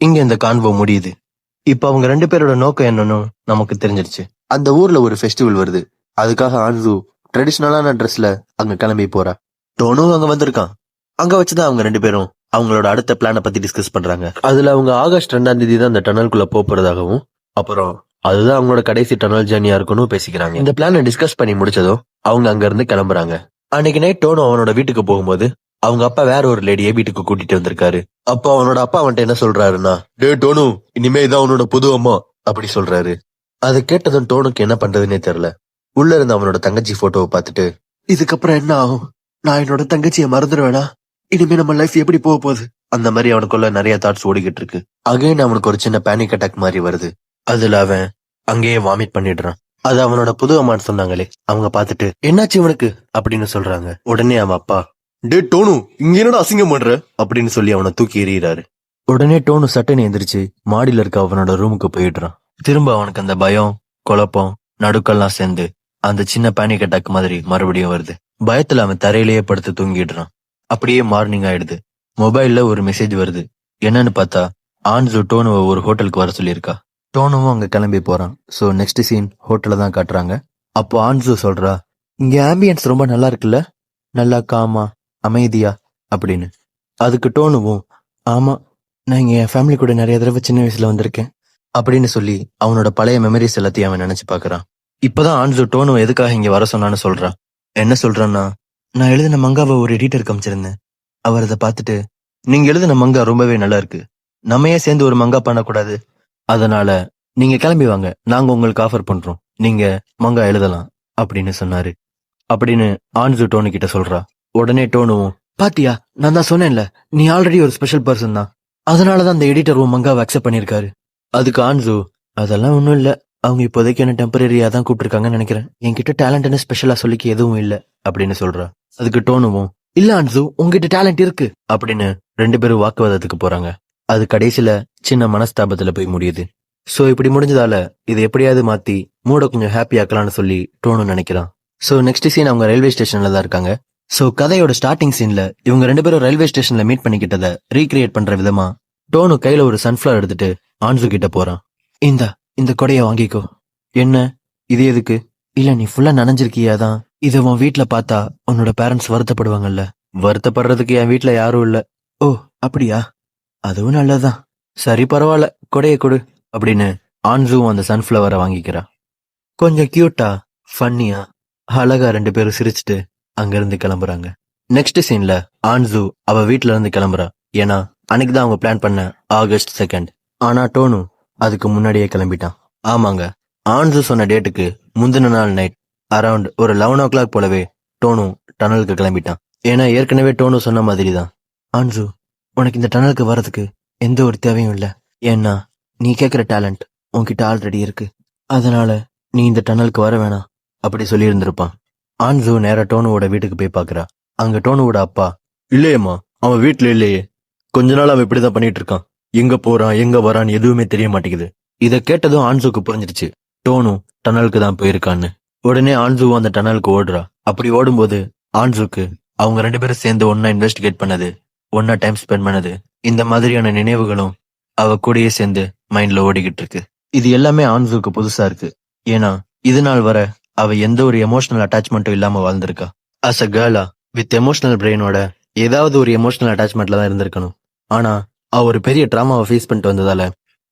Speaker 1: இங்க இந்த கான்வோ முடியுது. இப்ப அவங்க 2 பேரோட நோக்கம் என்னன்னு நமக்கு தெரிஞ்சிருச்சு. அந்த ஊர்ல ஒரு ஃபெஸ்டிவல் வருது. அதுக்காக ஆன்சு ட்ரெடிஷனலான ட்ரெஸ்ல அங்க கிளம்பி போறா. டோனும் அங்க வந்திருக்கான். அங்க வச்சுதான் அவங்க 2 பேரும் அவங்களோட அடுத்த பிளான பத்தி டிஸ்கஸ் பண்றாங்க. அதுல அவங்க ஆகஸ்ட் 2ஆம் தேதி தான் அந்த டனலுக்குள்ள போறதாகவும், அப்புறம் அதுதான் அவங்களோட கடைசி டனல் ஜர்னியா இருக்கும்னு பேசிக்கிறாங்க. இந்த பிளான டிஸ்கஸ் பண்ணி முடிச்சதும் அவங்க அங்க இருந்து கிளம்புறாங்க. அன்னைக்கு நைட் டோனோ அவனோட வீட்டுக்கு போகும்போது அவங்க அப்பா வேற ஒரு லேடியை வீட்டுக்கு கூட்டிட்டு வந்திருக்காரு. அப்போ அவனோட அப்பா அவன்கிட்ட என்ன சொல்றாருன்னா, டே டோனு, இனிமே இதான் அவனோட புது அம்மா அப்படி சொல்றாரு. அதை கேட்டதும் டோனுக்கு என்ன பண்றதுன்னே தெரியல. உள்ள இருந்த அவனோட தங்கச்சி போட்டோவை பார்த்துட்டு, இதுக்கப்புறம் என்ன ஆகும்? நான் என்னோட தங்கச்சியை மறந்துடுவேனா? இனிமே நம்ம லைஃப் எப்படி போக போகுது? அந்த மாதிரி அவனுக்குள்ள நிறைய தாட்ஸ் ஓடிக்கிட்டு இருக்கு. அகைன் அவனுக்கு ஒரு சின்ன பேனிக் அட்டாக் மாதிரி வருது. அதுல அவன் அங்கேயே வாமிட் பண்ணிடுறான். அது அவனோட புது அம்மான்னு சொன்னாங்களே, அவங்க பார்த்துட்டு என்னாச்சு இவனுக்கு அப்படின்னு சொல்றாங்க. உடனே அவன் அப்பா, டே டோனு, இங்க என்னடா அசிங்கம் பண்ற அப்படின்னு சொல்லி அவனை தூக்கி எறிகிறாரு. உடனே டோனு சட்டனை எந்திரிச்சு மாடியில இருக்க அவனோட ரூமுக்கு போயிடுறான். திரும்ப அவனுக்கு அந்த பயம், குழப்பம், நடுக்கெல்லாம் சேர்ந்து அந்த சின்ன பேனிக் அட்டாக் மாதிரி மறுபடியும் வருது. பயத்துல அவன் தரையிலேயே படுத்து தூங்கிடுறான். அப்படியே மார்னிங் ஆயிடுது. மொபைல்ல ஒரு மெசேஜ் வருது. என்னன்னு பார்த்தா ஆன்சு டோனுவை ஒரு ஹோட்டலுக்கு வர சொல்லியிருக்கா. டோனுவும் அங்க கிளம்பி போறான். சோ நெக்ஸ்ட் சீன் ஹோட்டல்ல தான் காட்டுறாங்க. அப்போ ஆன்சு சொல்றா, இங்க ஆம்பியன்ஸ் ரொம்ப நல்லா இருக்குல்ல, நல்லா காமா அமைதியா அப்படின்னு. அதுக்கு டோனுவும், ஆமா, நான் இங்க என் ஃபேமிலி கூட நிறைய தடவை சின்ன வயசுல வந்திருக்கேன் அப்படின்னு சொல்லி அவனோட பழைய மெமரிஸ் எல்லாத்தையும் அவன் நினைச்சு பாக்குறான். இப்பதான் ஆன்சு டோனுவை எதுக்காக இங்க வர சொன்னான்னு சொல்றான். என்ன சொல்றான்னா, நான் எழுதின மங்காவை ஒரு எடிட்டர் காமிச்சிருந்தேன். அவர் அதை பார்த்துட்டு, நீங்க எழுதின மங்கா ரொம்பவே நல்லா இருக்கு, நம்ம ஏன் சேர்ந்து ஒரு மங்கா பண்ணக்கூடாது, அதனால நீங்க கிளம்பி வாங்க, நாங்க உங்களுக்கு ஆஃபர் பண்றோம், நீங்க மங்கா எழுதலாம் அப்படின்னு சொன்னாரு அப்படின்னு ஆன்சு டோனு கிட்ட சொல்றா. உடனே டோனுவும், பாத்தியா, நான் தான் சொன்னேன்ல, நீ ஆல்ரெடி ஒரு ஸ்பெஷல் பர்சன் தான், அதனாலதான் அந்த எடிட்டர் உன் மங்காவை அக்செப்ட் பண்ணிருக்காரு. அதுக்கு ஆன்சு, அதெல்லாம் ஒண்ணும் இல்ல, அவங்க இப்போதைக்கு என்ன டெம்பரரியா தான் கூப்பிட்டுருக்காங்கன்னு நினைக்கிறேன், என்கிட்ட டேலண்ட்னு ஸ்பெஷலா சொல்லிக்க எதுவும் இல்ல அப்படின்னு சொல்றா. அதுக்கு டோனுவும், இல்ல ஆன்சு, உங்ககிட்ட டேலண்ட் இருக்கு அப்படின்னு 2 பேரும் வாக்குவாதத்துக்கு போறாங்க. அது கடைசியில சின்ன மனஸ்தாபத்துல போய் முடியுது. சோ இப்படி முடிஞ்சதால இது எப்படியாவது மாத்தி மூட கொஞ்சம் ஹாப்பி ஆக்கலாம்னு சொல்லி டோனு நினைக்கிறான். சோ நெக்ஸ்ட் சீன் அவங்க ரயில்வே ஸ்டேஷன்ல தான் இருக்காங்க. சோ கதையோட ஸ்டார்டிங் சீன்ல இவங்க 2 பேரும் ரயில்வே ஸ்டேஷன்ல மீட் பண்ணிக்கிட்டத ரீக்ரியேட் பண்ற விதமா டோனு கையில ஒரு சன்ஃபிளவர் எடுத்துட்டு ஆன்சு கிட்ட போறான். இந்த கொடைய வாங்கிக்கோ. என்ன இது எதுக்கு? இல்ல நீ ஃபுல்லா நனைஞ்சிருக்கியாதான், இத உன் வீட்டுல பார்த்தா உன்னோட பேரண்ட்ஸ் வருத்தப்படுவாங்கல்ல. வருத்தப்படுறதுக்கு என் வீட்டுல யாரும் இல்ல. ஓ அப்படியா, அதுவும் நல்லதுதான், சரி பரவாயில்ல, கொடைய கொடு அப்படின்னு ஆன்சுவும் அந்த சன்ஃபிளவரை வாங்கிக்கிறா. கொஞ்சம் கியூட்டா ஃபன்னியா அழகா 2 பேரும் சிரிச்சுட்டு அங்க இருந்து கிளம்புறாங்க. நெக்ஸ்ட் சீன்ல ஆன்சு அவ வீட்டுல இருந்து கிளம்புறா. ஏன்னா அன்னைக்குதான் அவங்க பிளான் பண்ண ஆகஸ்ட் 2. ஆனா டோனு அதுக்கு முன்னாடியே கிளம்பிட்டான். ஆமாங்க, ஆன்சு சொன்ன டேட்டுக்கு முந்தின நாள் நைட் அரௌண்ட் ஒரு 11 o'clock போலவே டோனு டனலுக்கு கிளம்பிட்டான். ஏன்னா ஏற்கனவே டோனு சொன்ன மாதிரி தான், ஆன்சு உனக்கு இந்த டனலுக்கு வரதுக்கு எந்த ஒரு தேவையும் இல்ல, ஏன்னா நீ கேக்குற டேலண்ட் உன்கிட்ட ஆல்ரெடி இருக்கு, அதனால நீ இந்த டனலுக்கு வர வேணாம் அப்படி சொல்லி இருந்திருப்பான். ஆன்சு நேரா டோனுவோட வீட்டுக்கு போய் பாக்குறா. அங்க டோனுவோட அப்பா, இல்லையம்மா, அவன் வீட்டுல இல்லையே, கொஞ்ச நாள் அவன் இப்படிதான் பண்ணிட்டு இருக்கான், எங்க போறான் எங்க வரான்னு எதுவுமே தெரிய மாட்டேங்குது. இத கேட்டதும் ஆன்சுக்கு புரிஞ்சிருச்சு டோனு டனலுக்கு தான் போயிருக்கான்னு. உடனே ஆன்சுவும் அந்த டனலுக்கு ஓடுறா. அப்படி ஓடும்போது ஆன்சுக்கு அவங்க 2 பேரும் சேர்ந்து ஒன்னா இன்வெஸ்டிகேட் பண்ணது, ஒன்னா டைம் ஸ்பெண்ட் பண்ணது, இந்த மாதிரியான நினைவுகளும் அவ கூடயே சேர்ந்து மைண்ட்ல ஓடிக்கிட்டு இருக்கு. இது எல்லாமே ஆன்சுக்கு புதுசா இருக்கு. ஏன்னா இது நாள் வர அவ எந்த ஒரு எமோஷனல் அட்டாச்மெண்ட்டும் இல்லாம வாழ்ந்திருக்கா. அஸ் அ கேர்ளா வித் எமோஷனல் பிரெயினோட ஏதாவது ஒரு எமோஷனல் அட்டாச்மெண்ட்ல தான் இருந்திருக்கணும். ஆனா அவ ஒரு பெரிய டிராமாவை ஃபேஸ் பண்ணிட்டு வந்ததால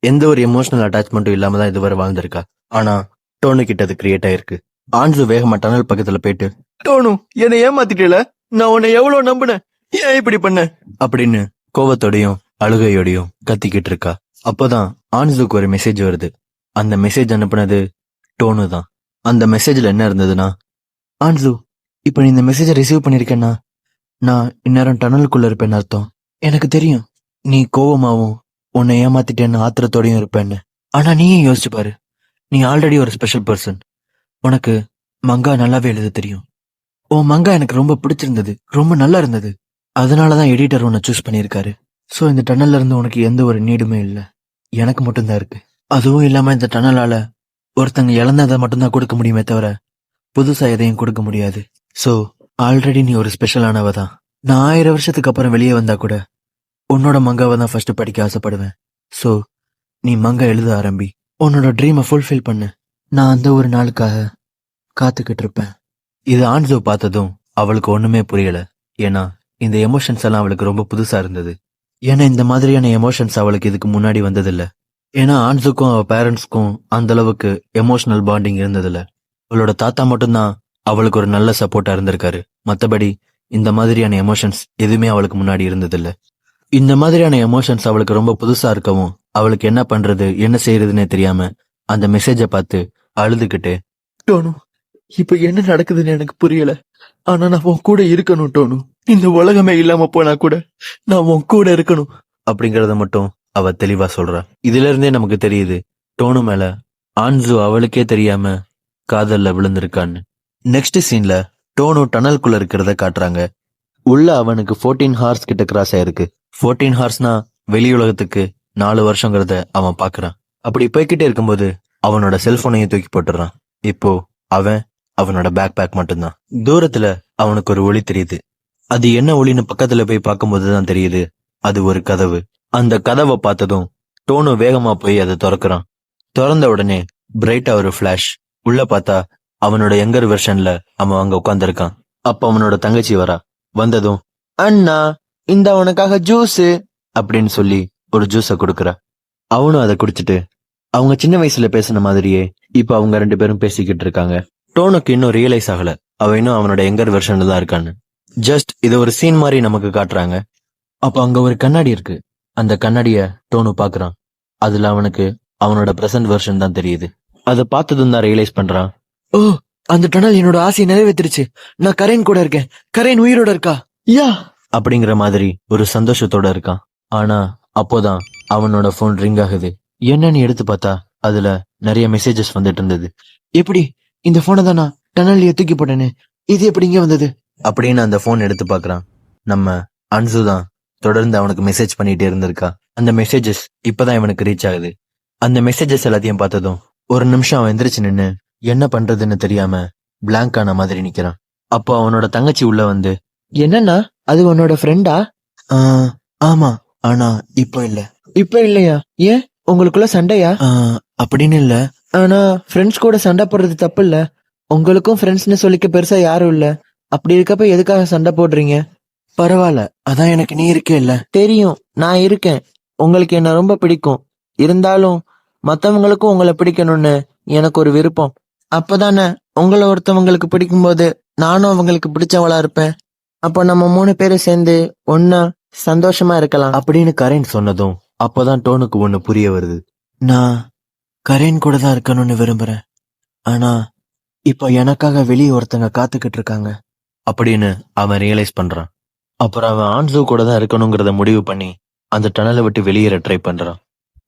Speaker 1: எந்த ஒரு எமோஷனல் அட்டாச்மெண்ட்டும் இல்லாம தான் இதுவரை வாழ்ந்திருக்கா. ஆனா டோனு கிட்ட அது கிரியேட் ஆயிருக்கு. ஆன்சு வேகமா டனல் பக்கத்துல போயிட்டு, டோனு என்னை ஏமாத்திட்டல, நான் உன்னை எவ்வளவு நம்பினேன், ஏன் இப்படி பண்ண அப்படின்னு கோவத்தோடையும் அழுகையோடையும் கத்திக்கிட்டு இருக்கா. அப்போதான் ஆன்சுக்கு ஒரு மெசேஜ் வருது. அந்த மெசேஜ் அனுப்புனது டோனு தான். அந்த மெசேஜ்ல என்ன இருந்ததுன்னா, ஆன்சு இப்ப நீ இந்த மெசேஜை ரிசீவ் பண்ணிருக்கேன்னா நான் இந்நேரம் டனலுக்குள்ள இருப்பேன்னு அர்த்தம். எனக்கு தெரியும் நீ கோவமாவும் உன்னை ஏமாத்திட்டேன்னு ஆத்திரத்தோடையும் இருப்பேன்னு. ஆனா நீயே யோசிச்சு பாரு, நீ ஆல்ரெடி ஒரு ஸ்பெஷல் பர்சன், உனக்கு மங்கா நல்லாவே எழுத தெரியும், உன் மங்கா எனக்கு ரொம்ப பிடிச்சிருந்தது, ரொம்ப நல்லா இருந்தது, அதனாலதான் எடிட்டர் உன்னை சூஸ் பண்ணியிருக்காரு. சோ இந்த டனல்ல இருந்து உனக்கு எந்த ஒரு நீடுமே இல்ல, எனக்கு மட்டும்தான் இருக்கு. அதுவும் இல்லாம இந்த டனலால ஒருத்தங்க இழந்ததை மட்டும்தான் கொடுக்க முடியுமே தவிர புதுசா எதையும் கொடுக்க முடியாது. சோ ஆல்ரெடி நீ ஒரு ஸ்பெஷலானவ தான். நான் 1000 வருஷத்துக்கு அப்புறம் வெளியே வந்தா கூட உன்னோட மங்காவை தான் ஃபர்ஸ்ட் படிக்க ஆசைப்படுவேன். சோ நீ மங்கா எழுத ஆரம்பி. உன்னோட ட்ரீமை ஃபுல்ஃபில் பண்ணு. நான் அந்த ஒரு நாளுக்காக காத்துக்கிட்டு இருப்பேன். இது ஆன்சோ பார்த்ததும் அவளுக்கு ஒண்ணுமே புரியல. ஏன்னா இந்த எமோஷன்ஸ் எல்லாம் அவளுக்கு ரொம்ப புதுசா இருந்தது. ஏன்னா இந்த மாதிரியான எமோஷன்ஸ் அவளுக்கு இதுக்கு முன்னாடி வந்ததில்ல. ஏன்னா ஆன்ஸுக்கும் அவ பேரண்ட்ஸ்க்கும் அந்த அளவுக்கு எமோஷனல் பாண்டிங் இருந்ததில்ல. அவளோட தாத்தா மட்டும்தான் அவளுக்கு ஒரு நல்ல சப்போர்ட்டா இருந்திருக்காரு. மத்தபடி இந்த மாதிரியான எமோஷன்ஸ் எதுவுமே அவளுக்கு முன்னாடி இருந்ததில்ல. இந்த மாதிரியான எமோஷன்ஸ் அவளுக்கு ரொம்ப புதுசா இருக்கவும் அவளுக்கு என்ன பண்றது என்ன செய்யறதுன்னே தெரியாம அந்த மெசேஜை பார்த்து அழுதுகிட்டு, டோனு இப்ப என்ன நடக்குதுன்னு எனக்கு புரியல. ஆனா நான் உன் கூட இருக்கணும் டோனு. இந்த உலகமே இல்லாம போனா கூட நான் உன் கூட இருக்கணும் அப்படிங்கறத மட்டும் அவ தெளிவா சொல்றா. இதுல இருந்தே நமக்கு தெரியுது டோனு மேல ஆன்சு அவளுக்கே தெரியாம காதல்ல விழுந்திருக்கான்னு. நெக்ஸ்ட் சீன்ல டோனு டனல்குள்ள இருக்கிறத காட்டுறாங்க. உள்ள அவனுக்கு 14 ஹார்ஸ் கிட்ட கிராஸ் ஆயிருக்கு. 14 ஹார்ஸ்னா வெளி உலகத்துக்கு 4 வருஷங்கிறத அவன் பாக்குறான். அப்படி போய்கிட்டே இருக்கும்போது அவனோட செல்போனையும் தூக்கி போட்டுறான். இப்போ அவன் அவனோட பேக் பேக் மட்டும்தான். தூரத்துல அவனுக்கு ஒரு ஒளி தெரியுது. அது என்ன ஒளின்னு பக்கத்துல போய் பார்க்கும்போதுதான் தெரியுது அது ஒரு கதவு. அந்த கதவை பார்த்ததும் டோனு வேகமா போய் அதை திறக்கிறான். திறந்த உடனே பிரைட்டா ஒரு பிளாஷ். உள்ள பார்த்தா அவனோட யங்கர் வெர்ஷன்ல அவன் அங்க உட்கார்ந்திருக்கான். அப்ப அவனோட தங்கச்சி வரா. வந்ததும் அண்ணா இந்த அவனுக்காக ஜூஸ் அப்படின்னு சொல்லி ஒரு ஜூஸ கொடுக்கறா. அவனும் அதை குடிச்சிட்டு அவங்க சின்ன வயசுல பேசின மாதிரியே இப்ப அவங்க 2 பேரும் பேசிக்கிட்டு இருக்காங்க. டோனுக்கு இன்னும் ரியலைஸ் ஆகல அவன் இன்னும் அவனோட யங்கர் வெர்ஷன்ல தான் இருக்கான்னு. ஜஸ்ட் இது ஒரு சீன் மாதிரி நமக்கு காட்டுறாங்க. அப்ப அங்க ஒரு கண்ணாடி இருக்கு. அந்த கண்ணாடிய டோனு பாக்குறான். அதுல அவனுக்கு அவனோட பிரசன்ட் வெர்ஷன் தான் தெரியுது. அதை பார்த்ததும் தான் ரியலைஸ் பண்றான். ஓ, அந்த டனல் என்னோட ஆசையை நிறைவேற்றிருச்சு. நான் கரேன் கூட இருக்கேன். கரேன் உயிரோட இருக்கா யா அப்படிங்கிற மாதிரி ஒரு சந்தோஷத்தோட இருக்கான். ஆனா அப்போதான் அவனோட போன் ரிங் ஆகுது. என்னன்னு எடுத்து பார்த்தா அதுல நிறைய மெசேஜஸ் வந்துட்டு இருந்தது. எப்படி இந்த போனை தான் நான் டனல்ல தூக்கி போட்டேன்னு இது எப்படி இங்க வந்தது அப்படின்னு அந்த போன் எடுத்து பாக்குறான். நம்ம அன்சு தான் தொடர்ந்து அவனுக்கு மெசேஜ் பண்ணிட்டே இருந்திருக்கா. அந்த மெசேஜஸ் இப்பதான் இவனுக்கு ரீச் ஆகுது. அந்த மெசேஜஸ் எல்லாத்தையும் பார்த்ததும் ஒரு நிமிஷம் அவன் எந்திரிச்சு நின்னு என்ன பண்றதுன்னு தெரியாம பிளாங்க் ஆன மாதிரி நிக்கிறான். அப்போ அவனோட தங்கச்சி உள்ள வந்து, என்னன்னா அது உன்னோட ஃப்ரெண்டா? ஆமா, ஆனா இப்போ இல்ல. இப்போ இல்லையா? ஏன் உங்களுக்குள்ள சண்டையா? அப்படின்னு இல்ல. ஆனா ஃப்ரெண்ட்ஸ் கூட சண்டை போடுறது தப்பு இல்ல. உங்களுக்கும் ஃப்ரெண்ட்ஸ்னு சொல்லிக்க பெருசா யாரும் இல்ல. அப்படி இருக்கப்ப எதுக்காக சண்டை போடுறீங்க? பரவாயில்ல, அதான் எனக்கு நீ இருக்கே இல்ல. தெரியும், நான் இருக்கேன். உங்களுக்கு என்ன ரொம்ப பிடிக்கும். இருந்தாலும் மத்தவங்களுக்கும் உங்களை பிடிக்கணும்னு எனக்கு ஒரு விருப்பம். அப்பதானே உங்களை ஒருத்தவங்களுக்கு பிடிக்கும் போது நானும் அவங்களுக்கு பிடிச்சவளா இருப்பேன். அப்போ நம்ம 3 பேரும் சேர்ந்து ஒன்னா சந்தோஷமா இருக்கலாம் அப்படின்னு கரேன் சொன்னதும் அப்பதான் டோனுக்கு ஒண்ணு புரிய வருது. நான் கரேன் கூட தான் இருக்கணும்னு விரும்புறேன். ஆனா இப்போ எனக்காக வெளியே ஒருத்தங்க காத்துக்கிட்டு இருக்காங்க அப்படின்னு அவன் ரியலைஸ் பண்றான். அப்புறம் அவன் ஆன்சு கூட தான் இருக்கணுங்கிறத முடிவு பண்ணி அந்த டனலை விட்டு வெளியேற ட்ரை பண்றான்.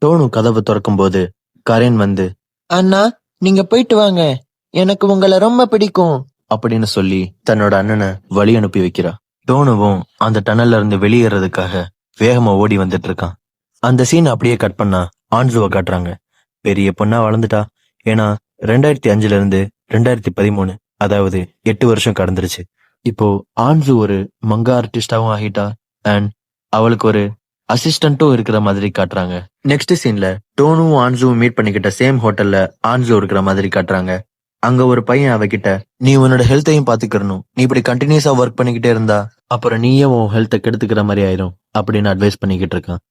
Speaker 1: டோனு கதவை திறக்கும் போது கரேன் வந்து, அண்ணா நீங்க போயிட்டு வாங்க, எனக்கு உங்களை ரொம்ப பிடிக்கும் அப்படின்னு சொல்லி தன்னோட அண்ணனை வழி அனுப்பி வைக்கிறா. டோனுவும் அந்த டனல்ல இருந்து வெளியேறதுக்காக வேகமா ஓடி வந்துட்டு இருக்கான். அந்த சீன் அப்படியே கட் பண்ணா ஆன்சுவை காட்டுறாங்க. பெரிய பொண்ணா வளர்ந்துட்டா. ஏன்னா 2005 இருந்து 2013, அதாவது 8 வருஷம் கடந்துருச்சு. இப்போ ஆன்சு ஒரு மங்கா ஆர்டிஸ்டாவும் ஆகிட்டா. அண்ட் அவளுக்கு ஒரு அசிஸ்டன்ட்டும் இருக்கிற மாதிரி காட்டுறாங்க. நெக்ஸ்ட் சீன்ல டோனுவும் ஆன்சுவும் மீட் பண்ணிக்கிட்ட சேம் ஹோட்டல்ல ஆன்சு இருக்கிற மாதிரி காட்டுறாங்க. அங்க ஒரு பையன் அவகிட்ட, நீ உன்னோட ஹெல்த்தையும் பாத்துக்கணும். நீ இப்படி கண்டினியூஸா ஒர்க் பண்ணிக்கிட்டே இருந்தா அப்புறம் நீயே உன் ஹெல்த்தை கெடுத்துக்கிற மாதிரி ஆயிரும் அப்படின்னு அட்வைஸ் பண்ணிக்கிட்டு இருக்கான்.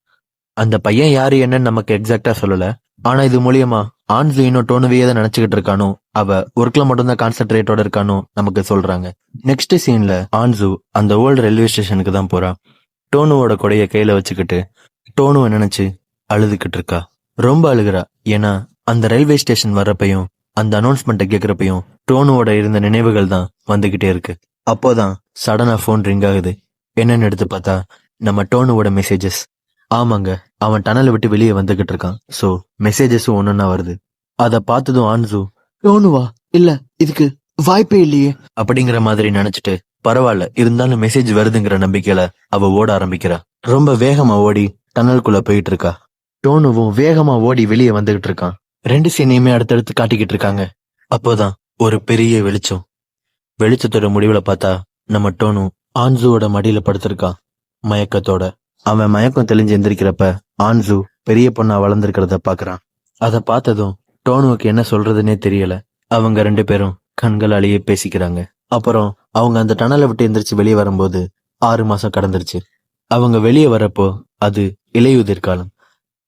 Speaker 1: அந்த பையன் யாரு என்னன்னு நமக்கு எக்ஸாக்டா சொல்லல. ஆனா இது மூலியமா ஆன்சு இன்னும் டோனுவையே தான் நினைச்சுக்கிட்டு இருக்கானோ, அவ ஒர்க்ல மட்டும்தான் கான்சென்ட்ரேட்டோட இருக்கானோ நமக்கு சொல்றாங்க. நெக்ஸ்ட் சீன்ல ஆன்சு அந்த ஓல்டு ரயில்வே ஸ்டேஷனுக்கு தான் போறா. டோனுவோட கொடைய கையில வச்சுக்கிட்டு டோனுவை நினைச்சு அழுதுகிட்டு இருக்கா. ரொம்ப அழுகிறா. ஏன்னா அந்த ரயில்வே ஸ்டேஷன் வர்றப்பையும் அந்த அனௌன்ஸ்மெண்ட்டை கேட்கறப்பையும் டோனுவோட இருந்த நினைவுகள் தான் வந்துகிட்டே இருக்கு. அப்போதான் சடனா போன் ரிங் ஆகுது. என்னன்னு எடுத்து பார்த்தா நம்ம டோனுவோட மெசேஜஸ். ஆமாங்க, அவன் டனலை விட்டு வெளியே வந்துகிட்டு இருக்கான். சோ மெசேஜஸும் ஒன்னொன்னா வருது. அத பார்த்ததும் ஆன்சு, டோனுவா? இல்ல, இதுக்கு வாய்ப்பே இல்லையே அப்படிங்கிற மாதிரி நினைச்சிட்டு, பரவாயில்ல இருந்தாலும் மெசேஜ் வருதுங்கிற நம்பிக்கையில அவ ஓட ஆரம்பிக்கிறா. ரொம்ப வேகமா ஓடி டனலுக்குள்ள போயிட்டு இருக்கா. டோனுவும் வேகமா ஓடி வெளியே வந்துகிட்டு இருக்கான். 2 சீனையுமே அடுத்தடுத்து காட்டிக்கிட்டு இருக்காங்க. அப்போதான் ஒரு பெரிய வெளிச்சம். வெளிச்சத்தோட முடிவுல பார்த்தா நம்ம டோனு ஆன்சுவோட மடியில படுத்திருக்கான் மயக்கத்தோட. அவன் மயக்கம் தெளிஞ்சு எந்திரிக்கிறப்ப ஆன்சு பெரிய பொண்ணா வளர்ந்துருக்கிறத பாக்குறான். அத பார்த்ததும் டோனுவுக்கு என்ன சொல்றதுன்னே தெரியல. அவங்க 2 பேரும் கண்கள் அழிய பேசிக்கிறாங்க. அப்புறம் அவங்க அந்த டனலை விட்டு எந்திரிச்சு வெளியே வரும்போது 6 மாசம் கடந்துருச்சு. அவங்க வெளியே வரப்போ அது இலையுதிர் காலம்.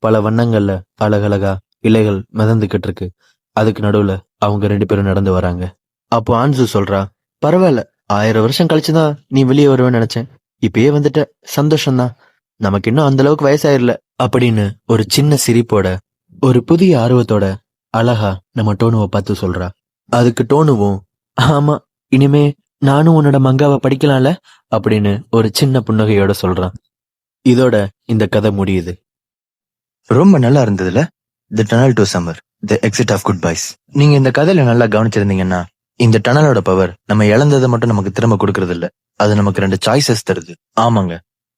Speaker 1: பல வண்ணங்கள்ல அழகழகா இலைகள் மிதந்துகிட்டு இருக்கு. அதுக்கு நடுவுல அவங்க 2 பேரும் நடந்து வராங்க. அப்போ ஆன்சு சொல்றா, பரவாயில்ல, 1000 வருஷம் கழிச்சுதான் நீ வெளியே வருவேன்னு நினைச்சேன். இப்பயே வந்துட்ட, சந்தோஷம்தான். நமக்கு இன்னும் அந்த அளவுக்கு வயசாயிரல அப்படின்னு ஒரு சின்ன சிரிப்போட, ஒரு புதிய ஆர்வத்தோட அழகா நம்ம டோனுவை பார்த்து சொல்றா. அதுக்கு டோனுவும், ஆமா, இனிமே நானும் உன்னோட மங்காவை படிக்கலாம்ல அப்படின்னு ஒரு சின்ன புன்னகையோட சொல்றான். இதோட இந்த கதை முடியுது. ரொம்ப நல்லா இருந்ததுல. The tunnel to summer, the exit of goodbyes. நீங்க இந்த கதையில நல்லா கவனிச்சிருந்தீங்கன்னா, இந்த டனலோட பவர் நம்ம இழந்ததை மட்டும் நமக்கு திரும்ப கொடுக்கறது இல்ல, அது நமக்கு 2 சாய்ஸஸ் தருது. ஆமாங்க,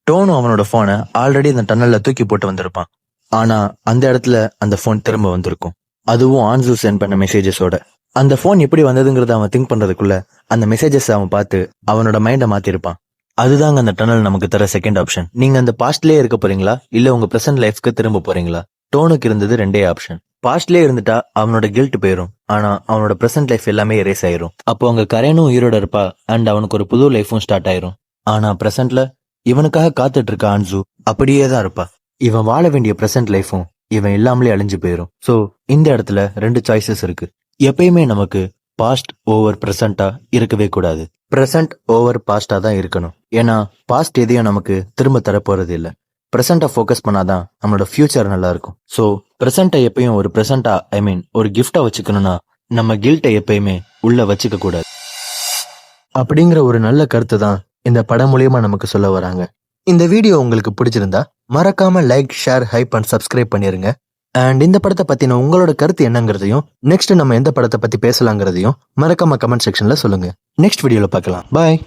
Speaker 1: டோனும் அவனோட போனை ஆல்ரெடி அந்த டனல்ல தூக்கி போட்டு வந்திருப்பான். ஆனா அந்த இடத்துல அந்த போன் திரும்ப வந்திருக்கும். அதுவும் ஆன்சு சென்ட் பண்ண மெசேஜஸோட. அந்த போன் எப்படி வந்ததுங்கிறத அவன் திங்க் பண்றதுக்குள்ள அந்த மெசேஜஸ் அவன் பார்த்து அவனோட மைண்டை மாத்திருப்பான். அதுதாங்க அந்த டனல் நமக்கு தர செகண்ட் ஆப்ஷன். நீங்க அந்த பாஸ்ட்லயே இருக்க போறீங்களா, இல்ல உங்க பிரசன்ட் லைஃப்க்கு திரும்ப போறீங்களா? டோனுக்கு இருந்தது 2 ஆப்ஷன். பாஸ்ட்லயே இருந்துட்டா அவனோட கில்ட் போயிரும், ஆனா அவனோட பிரசன்ட் லைஃப் எல்லாமே எரேஸ் ஆயிரும். அப்போ அங்க கரேனும் உயிரோட இருப்பா, அண்ட் அவனுக்கு ஒரு புது லைஃபும் ஸ்டார்ட் ஆயிரும். ஆனா பிரசன்ட்ல இவனுக்காக காத்துட்டு இருக்க ஆன்சு அப்படியே தான் இருப்பா. இவன் வாழ வேண்டிய பிரசன்ட் லைஃபும் இவன் இல்லாமலே அழிஞ்சு போயிரும். சோ இந்த இடத்துல 2 சாய்ஸஸ் இருக்கு. எப்பயுமே நமக்கு பாஸ்ட் ஓவர் பிரசன்டா இருக்கவே கூடாது, பிரசன்ட் ஓவர் பாஸ்டா தான் இருக்கணும். ஏன்னா பாஸ்ட் எதையும் நமக்கு திரும்ப தரப்போறது இல்ல. பிரசன்டா ஃபோக்கஸ் பண்ணாதான் நம்மளோட ஃபியூச்சர் நல்லா இருக்கும். சோ பிரசன்ட்டை எப்பயும் ஒரு பிரசன்டா, ஒரு கிஃப்டா வச்சுக்கணும்னா நம்ம கில்ட்டை எப்பயுமே உள்ள வச்சுக்க கூடாது. அப்படிங்கிற ஒரு நல்ல கருத்து தான் இந்த படம் மூலியமா நமக்கு சொல்ல வராங்க. இந்த வீடியோ உங்களுக்கு பிடிச்சிருந்தா மறக்காம like, share, hype and subscribe பண்ணிருங்க. அண்ட் இந்த படத்தை பத்தின உங்களோட கருத்து என்னங்கிறதையும், நெக்ஸ்ட் நம்ம எந்த படத்தை பத்தி பேசலாங்கிறதையும் மறக்காம கமெண்ட் செக்ஷன்ல சொல்லுங்க. நெக்ஸ்ட் வீடியோல பார்க்கலாம். பாய்.